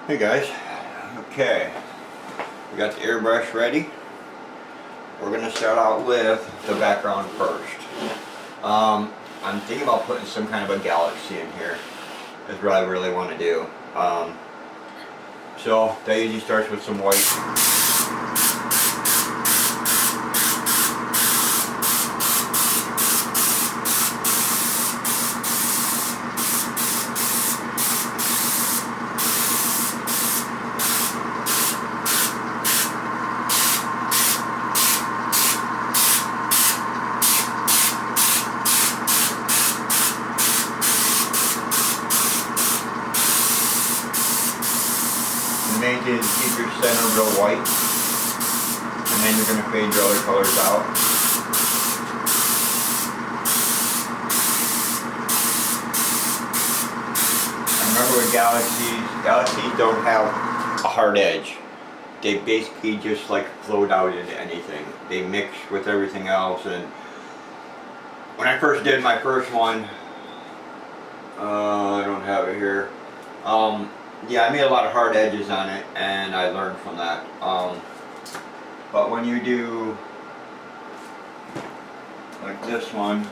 Hey guys, okay, we got the airbrush ready. We're going to start out with the background first. I'm thinking about putting some kind of a galaxy in here. That's what I really want to do. So that usually starts with some white. The main thing is keep your center real white, and then you're going to fade your other colors out. And remember with galaxies don't have a hard edge. They basically just like float out into anything. They mix with everything else. And when I first did my first one, I don't have it here. Yeah, I made a lot of hard edges on it, and I learned from that. But when you do like this one,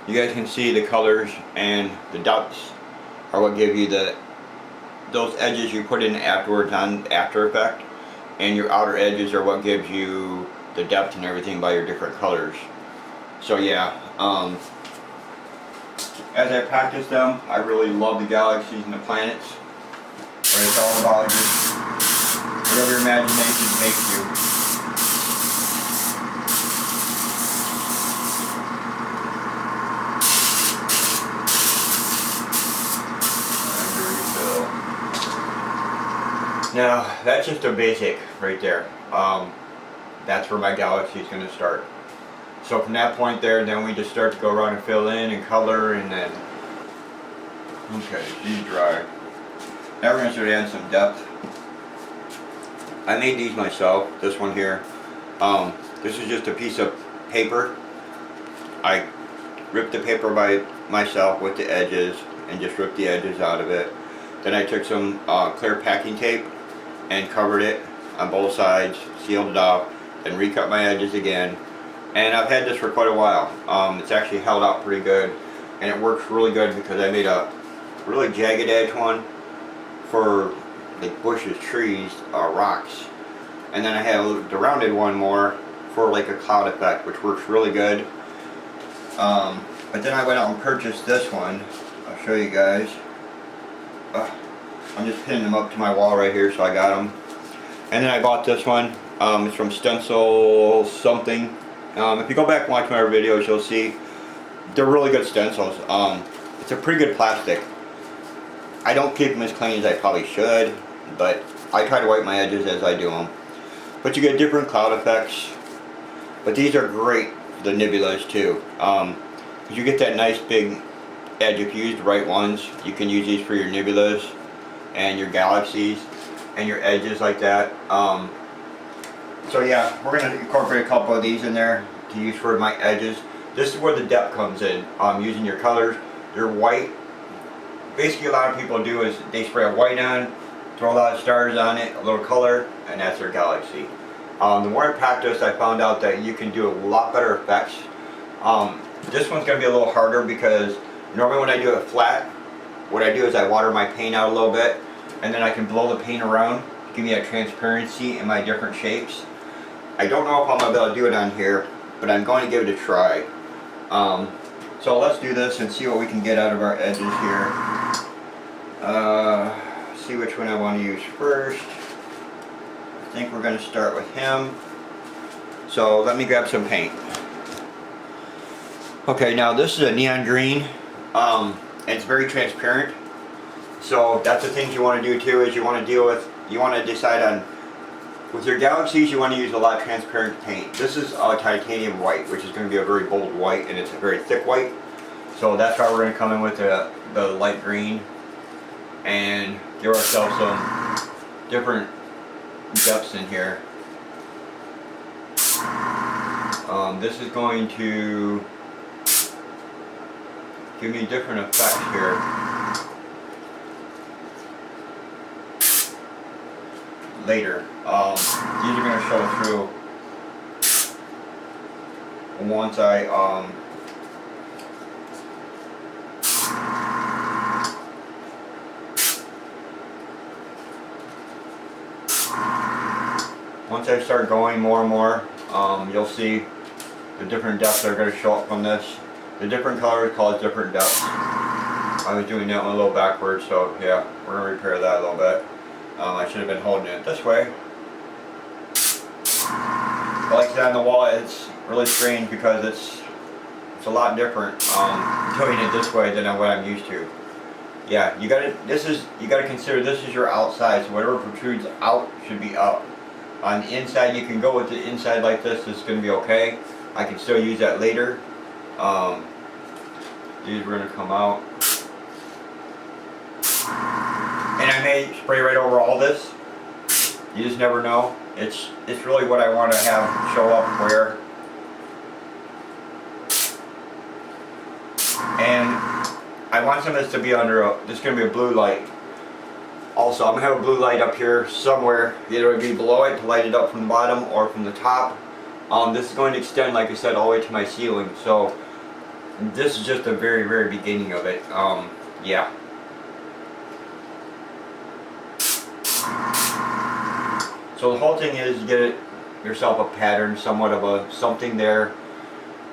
you guys can see the colors and the dots are what give you those edges you put in afterwards on After Effect, and your outer edges are what gives you the depth and everything by your different colors. So yeah. As I practice them, I really love the galaxies and the planets. But it's all about just whatever your imagination takes you. Now, that's just a basic right there. That's where my galaxy is going to start. So from that point there, then we just start to go around and fill in and color, and then, okay, she's dry. Now we're going to start adding some depth. I made these myself, this one here. This is just a piece of paper. I ripped the paper by myself with the edges and just ripped the edges out of it. Then I took some clear packing tape and covered it on both sides, sealed it off, then recut my edges again. And I've had this for quite a while. It's actually held out pretty good, and it works really good because I made a really jagged edge one for like bushes, trees, rocks, and then I have the rounded one more for like a cloud effect, which works really good. But then I went out and purchased this one. I'll show you guys. I'm just pinning them up to my wall right here, so I got them. And then I bought this one. It's from Stencil something. If you go back and watch my other videos, you'll see they're really good stencils. It's a pretty good plastic. I don't keep them as clean as I probably should, but I try to wipe my edges as I do them. But you get different cloud effects. But these are great for the nebulas too. Because you get that nice big edge. If you use the right ones, you can use these for your nebulas and your galaxies and your edges like that. So yeah, we're going to incorporate a couple of these in there to use for my edges. This is where the depth comes in. Using your colors, your white. Basically, a lot of people do is they spray a white on, throw a lot of stars on it, a little color, and that's their galaxy. The more I practiced, I found out that you can do a lot better effects. This one's going to be a little harder because normally when I do it flat, what I do is I water my paint out a little bit, and then I can blow the paint around to give me that transparency in my different shapes. I don't know if I'm going to be able to do it on here, but I'm going to give it a try. So let's do this and see what we can get out of our edges here. See which one I want to use first. I think we're going to start with him. So let me grab some paint. Okay, now this is a neon green. And it's very transparent. So that's the things you want to do too, is you want to decide on, with your galaxies, you want to use a lot of transparent paint. This is a titanium white, which is going to be a very bold white, and it's a very thick white. So that's why we're going to come in with the light green and give ourselves some different depths in here. This is going to give me different effects here. later. These are going to show through once I start going more and more, you'll see the different depths that are going to show up from this. The different colors cause different depths. I was doing that one a little backwards, so yeah, we're going to repair that a little bit. I should have been holding it this way. But like that on the wall, it's really strange because it's a lot different doing it this way than what I'm used to. Yeah, you gotta consider this is your outside, so whatever protrudes out should be up. On the inside, you can go with the inside like this. It's going to be okay. I can still use that later. These are going to come out. And I may spray right over all this. You just never know. It's really what I want to have show up where. And I want some of this to be under this is going to be a blue light. Also, I'm going to have a blue light up here somewhere. Either it would be below it to light it up from the bottom or from the top. This is going to extend, like I said, all the way to my ceiling. So this is just the very, very beginning of it. Yeah. So the whole thing is get yourself a pattern, somewhat of a something there.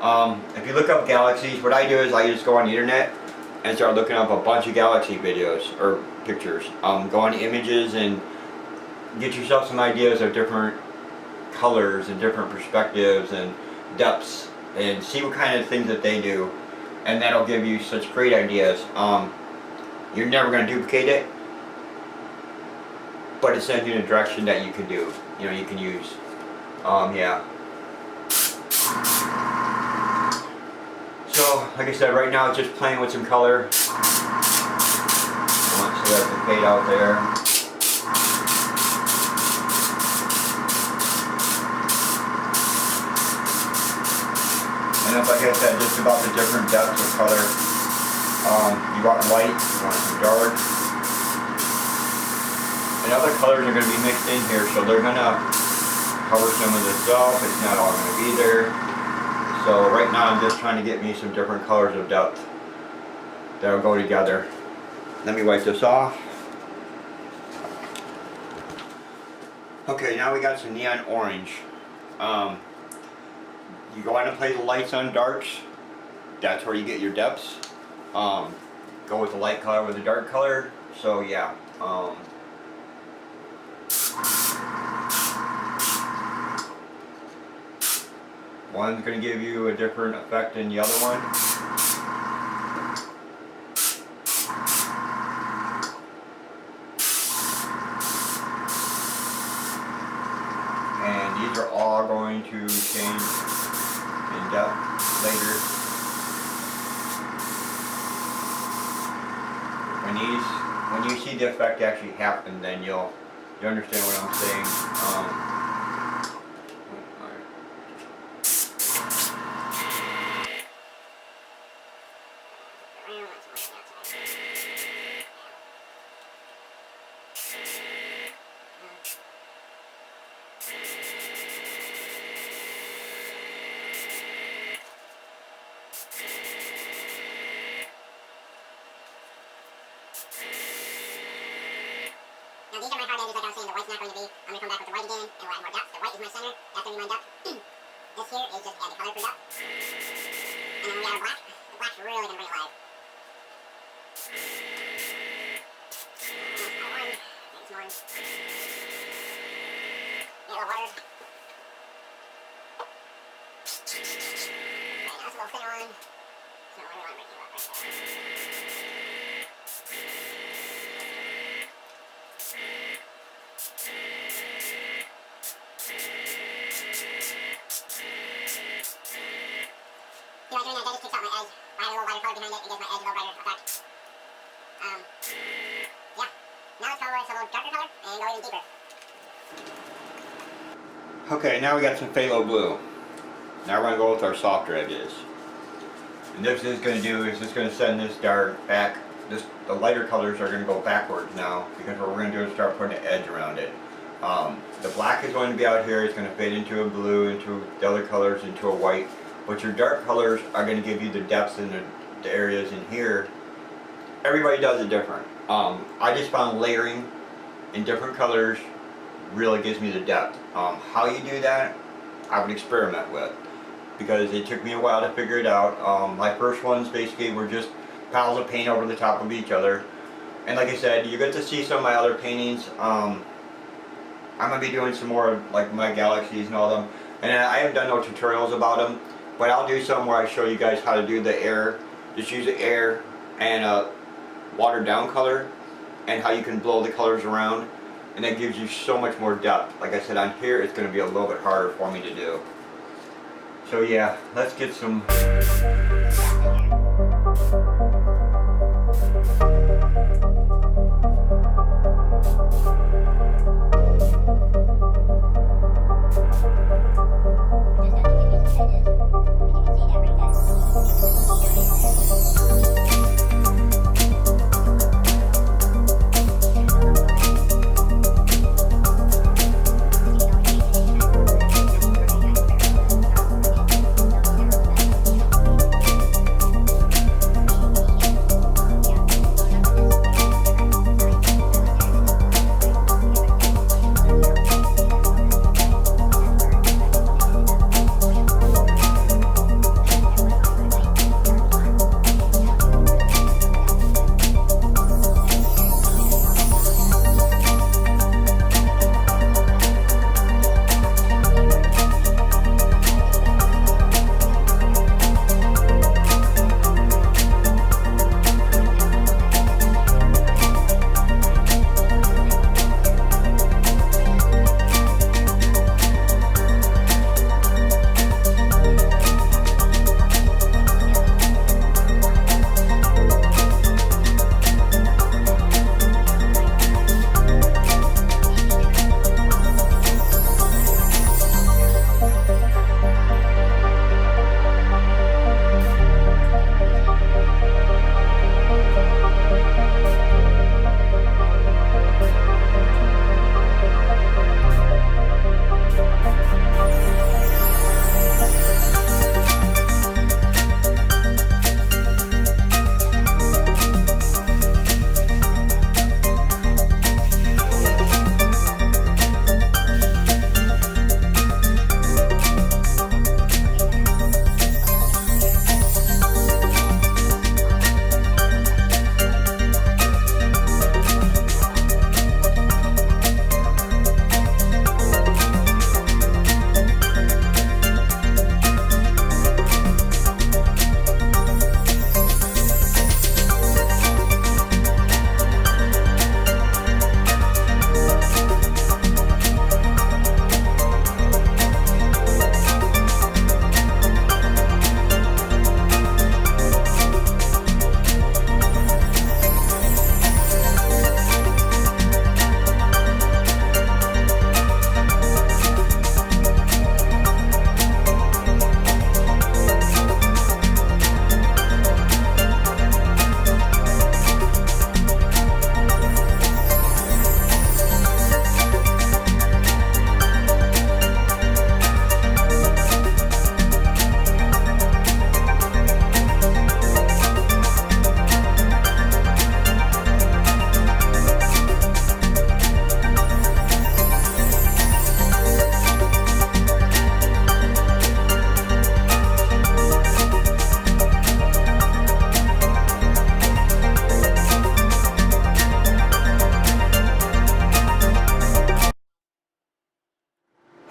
If you look up galaxies, what I do is I just go on the internet and start looking up a bunch of galaxy videos or pictures. Go on images and get yourself some ideas of different colors and different perspectives and depths, and see what kind of things that they do, and that'll give you such great ideas. You're never going to duplicate it, but it sends you in a direction that you can do, you can use. Yeah. So, like I said, right now it's just playing with some color. I want to let it fade out there. And it's like I said, just about the different depths of color. You want light, you want some dark. And other colors are going to be mixed in here, so they're going to cover some of this up. It's not all going to be there. So right now I'm just trying to get me some different colors of depth that will go together. Let me wipe this off. Okay, now we got some neon orange. You go on and play the lights on darks. That's where you get your depths. Go with the light color with the dark color. So yeah. One's going to give you a different effect than the other one. And these are all going to change in depth later. When you see the effect actually happen, then you'll understand what I'm saying. Now these are my hard edges, like I was saying, the white's not going to be. I'm going to come back with the white again, and we'll add more depth. The white is my center, that's going to be my depth. This here is just add the color for depth. And then we add black. The black's really going to bring it live. One. Thanks, more. Get a little water. Okay, now it's a little thinner one. So we really want to break it up right there. See, by doing that, that just takes out my edge. By having a little lighter color behind it, it gives my edge a little brighter effect. Yeah. Now let's go over to a little darker color and go even deeper. Okay, now we got some phthalo blue. Now we're going to go with our softer edges. And this is going to do is it's going to send this dark back. The lighter colors are going to go backwards now, because what we're going to do is start putting an edge around it. The black is going to be out here. It's going to fade into a blue, into the other colors, into a white. But your dark colors are going to give you the depths in the areas in here. Everybody does it different. I just found layering in different colors really gives me the depth. How you do that, I would experiment with, because it took me a while to figure it out. My first ones basically were just piles of paint over the top of each other. And like I said, you get to see some of my other paintings. I'm going to be doing some more like my galaxies and all them. And I haven't done no tutorials about them, but I'll do some where I show you guys how to do the air. Just use the air and a watered down color, and how you can blow the colors around. And that gives you so much more depth. Like I said, on here it's going to be a little bit harder for me to do. So yeah, let's get some...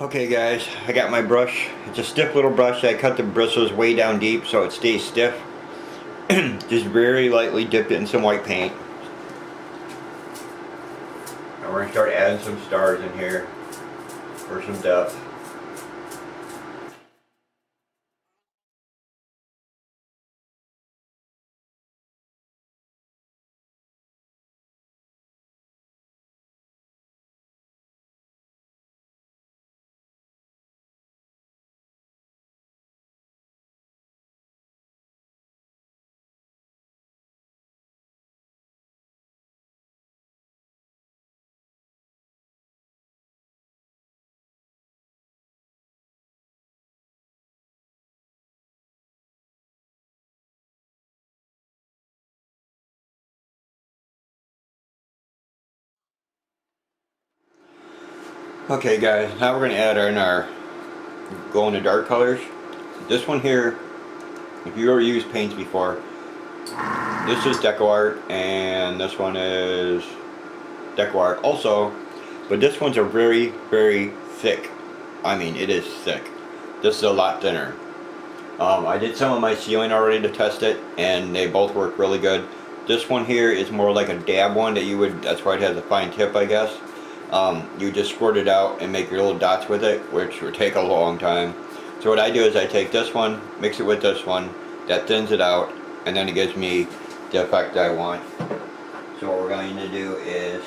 Okay guys, I got my brush. It's a stiff little brush. I cut the bristles way down deep so it stays stiff. Just very lightly dip it in some white paint. And we're going to start adding some stars in here for some depth. Okay guys, now we're going to add in our glow in the dark colors. This one here, if you ever used paints before, this is Deco Art and this one is Deco Art also, but this one's a very, very thick. I mean, it is thick. This is a lot thinner. I did some of my sealing already to test it, and they both work really good. This one here is more like a dab one that you would, that's why it has a fine tip, I guess. You just squirt it out and make your little dots with it, which would take a long time. So what I do is I take this one, mix it with this one, that thins it out, and then it gives me the effect I want. So what we're going to do is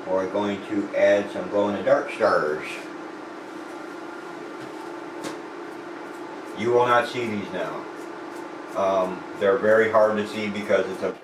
we're going to add some glow in the dark stars. You will not see these now. They're very hard to see because it's a very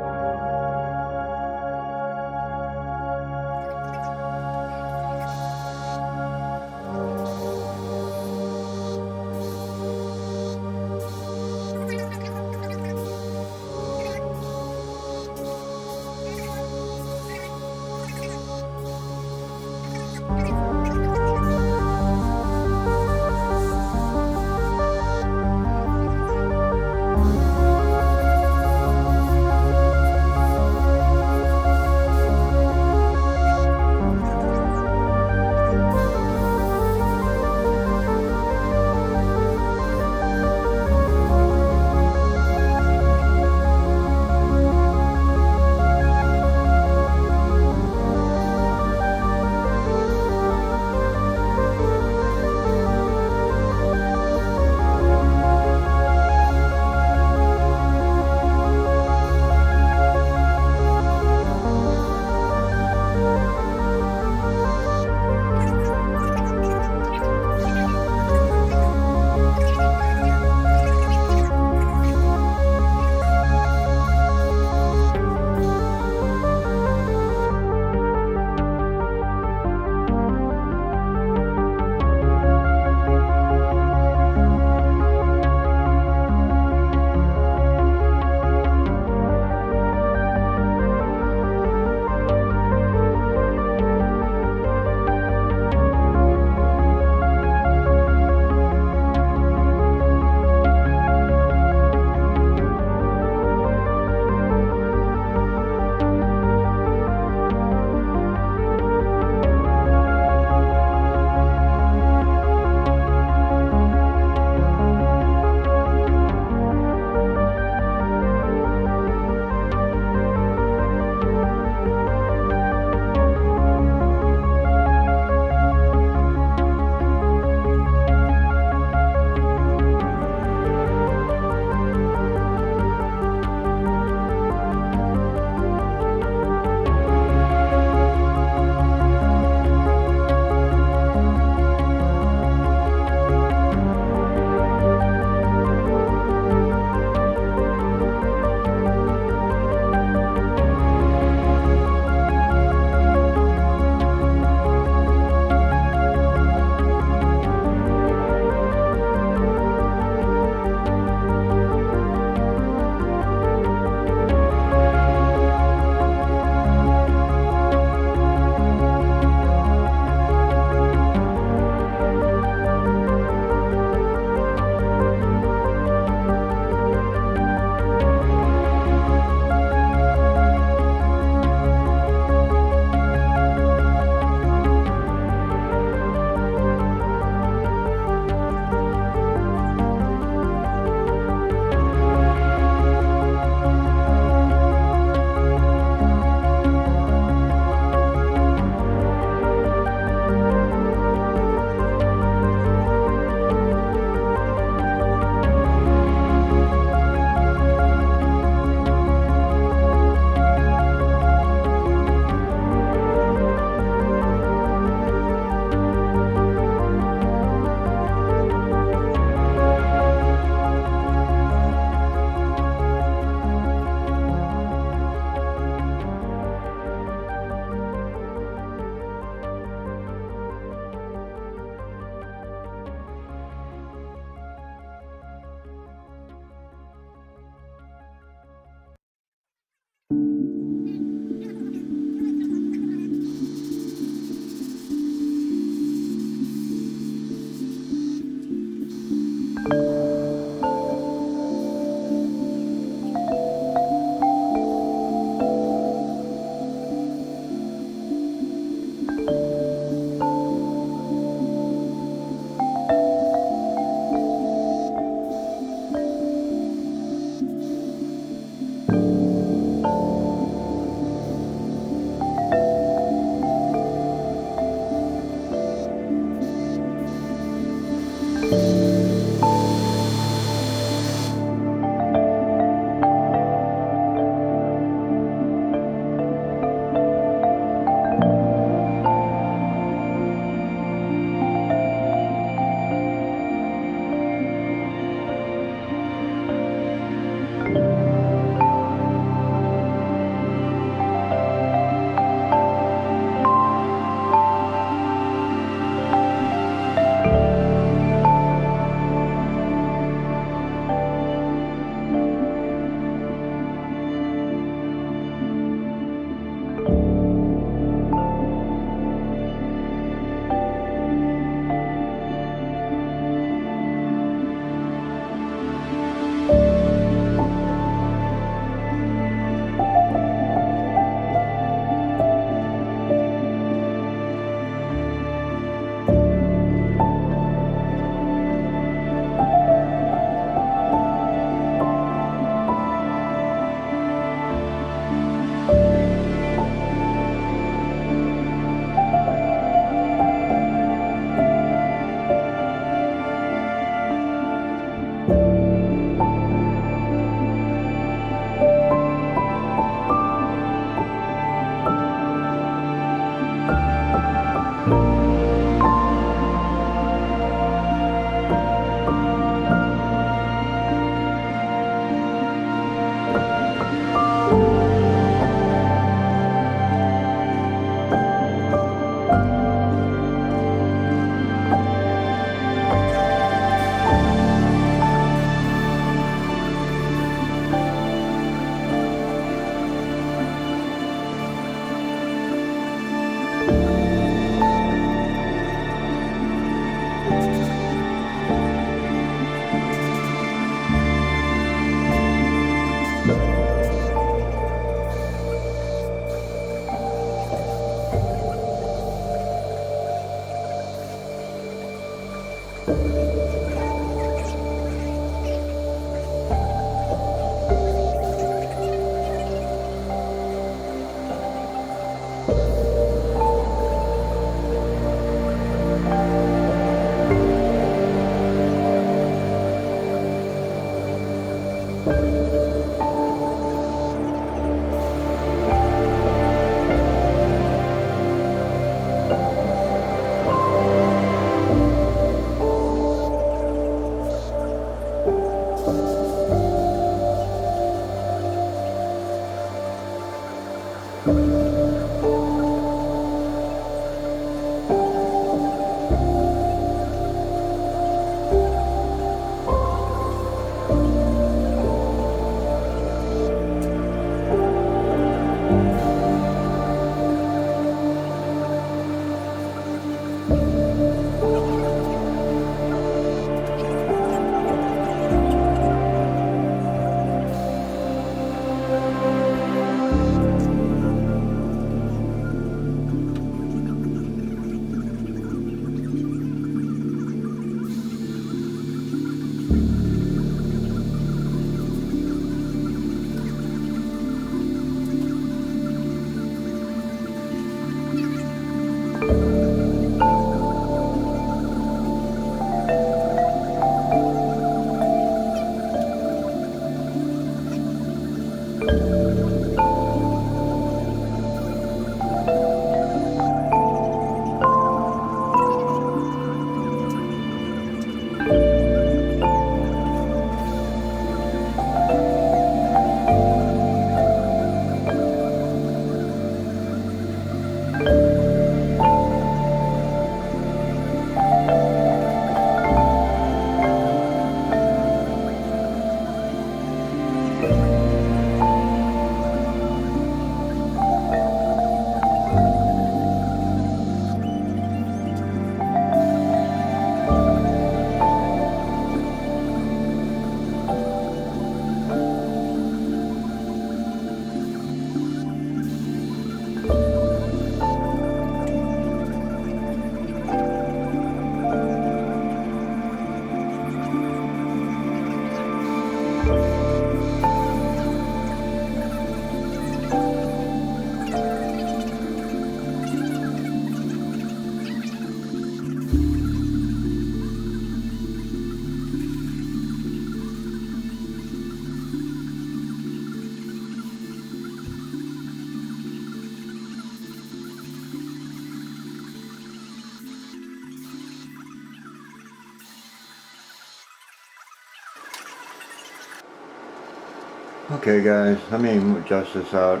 Okay guys, let me adjust this out.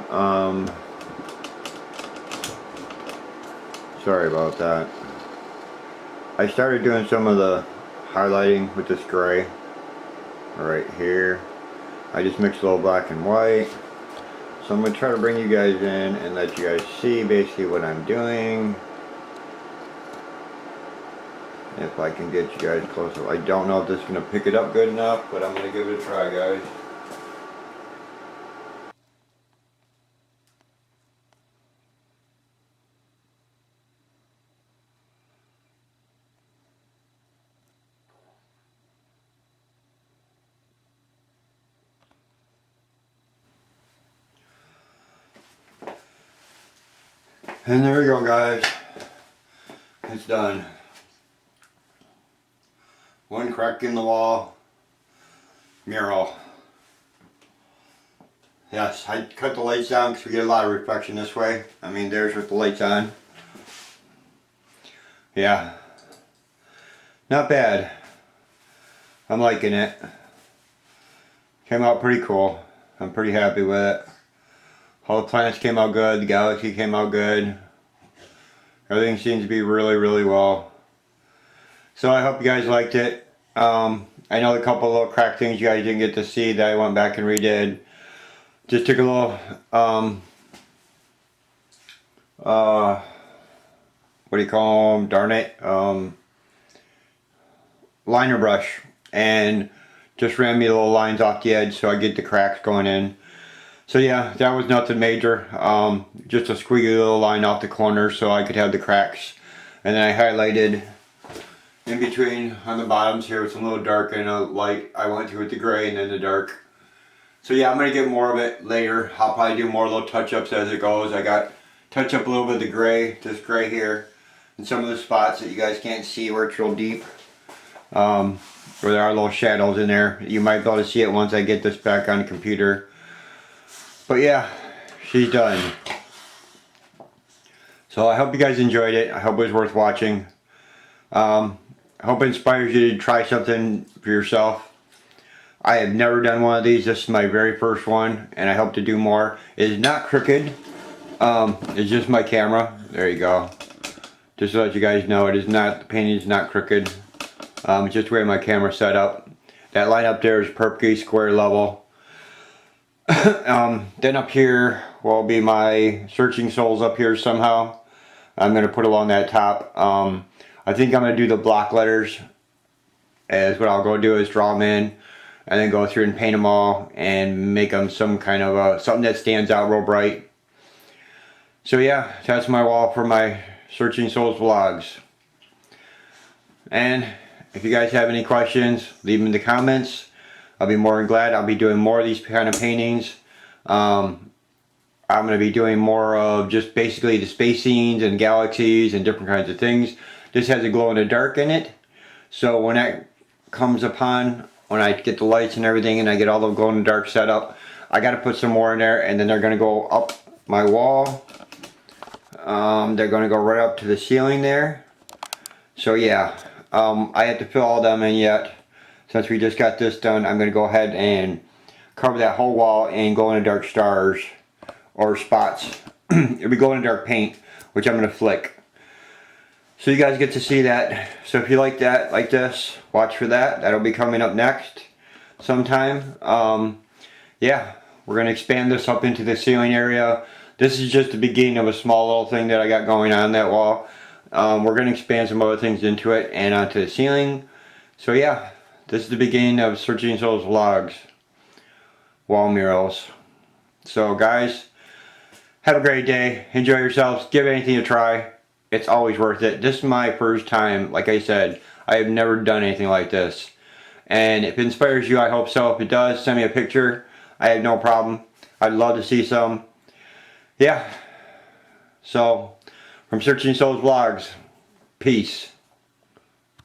Sorry about that. I started doing some of the highlighting with this gray right here. I just mixed a little black and white. So I'm going to try to bring you guys in and let you guys see basically what I'm doing. If I can get you guys closer. I don't know if this is going to pick it up good enough, but I'm going to give it a try, guys. And there we go, guys. It's done. One crack in the wall. Mural. Yes, I cut the lights down because we get a lot of reflection this way. I mean, there's with the lights on. Yeah. Not bad. I'm liking it. Came out pretty cool. I'm pretty happy with it. All the planets came out good. The galaxy came out good. Everything seems to be really, really well. So I hope you guys liked it. I know a couple of little crack things you guys didn't get to see that I went back and redid. Just took a little, what do you call them? Darn it. Liner brush. And just ran me little lines off the edge so I get the cracks going in. So yeah, that was nothing major. Just a squiggly little line off the corner so I could have the cracks. And then I highlighted in between on the bottoms here with some little dark and a light. I went through with the gray and then the dark. So yeah, I'm going to get more of it later. I'll probably do more little touch-ups as it goes. I got touch up a little bit of the gray, this gray here, and some of the spots that you guys can't see where it's real deep. Where there are little shadows in there. You might be able to see it once I get this back on the computer. But yeah, she's done. So I hope you guys enjoyed it. I hope it was worth watching. I hope it inspires you to try something for yourself. I have never done one of these. This is my very first one, and I hope to do more. It is not crooked. It's just my camera. There you go. Just to let you guys know, it is not, the painting is not crooked. It's just the way my camera's set up. That line up there is perfectly square level. Then up here will be my searching souls up here somehow. I'm going to put along that top. I think I'm going to do the block letters. As what I'll go do is draw them in. And then go through and paint them all. And make them some kind of something that stands out real bright. So yeah, that's my wall for my Searching Souls vlogs. And if you guys have any questions, leave them in the comments. I'll be more than glad. I'll be doing more of these kind of paintings. I'm going to be doing more of just basically the space scenes and galaxies and different kinds of things. This has a glow in the dark in it. So when that comes upon, when I get the lights and everything and I get all the glow in the dark set up, I got to put some more in there, and then they're going to go up my wall. They're going to go right up to the ceiling there. So yeah, I have to fill all them in yet. Since we just got this done, I'm going to go ahead and cover that whole wall in glow in the dark stars or spots. It'll be glow in the dark paint, which I'm going to flick. So you guys get to see that. So if you like that, like this, watch for that. That'll be coming up next sometime. Yeah, we're going to expand this up into the ceiling area. This is just the beginning of a small little thing that I got going on that wall. We're going to expand some other things into it and onto the ceiling. So yeah, this is the beginning of Searching Souls vlogs. Wall murals. So guys, have a great day. Enjoy yourselves. Give anything a try. It's always worth it. This is my first time. Like I said, I have never done anything like this. And if it inspires you, I hope so. If it does, send me a picture. I have no problem. I'd love to see some. Yeah. So, from Searching Souls vlogs, peace.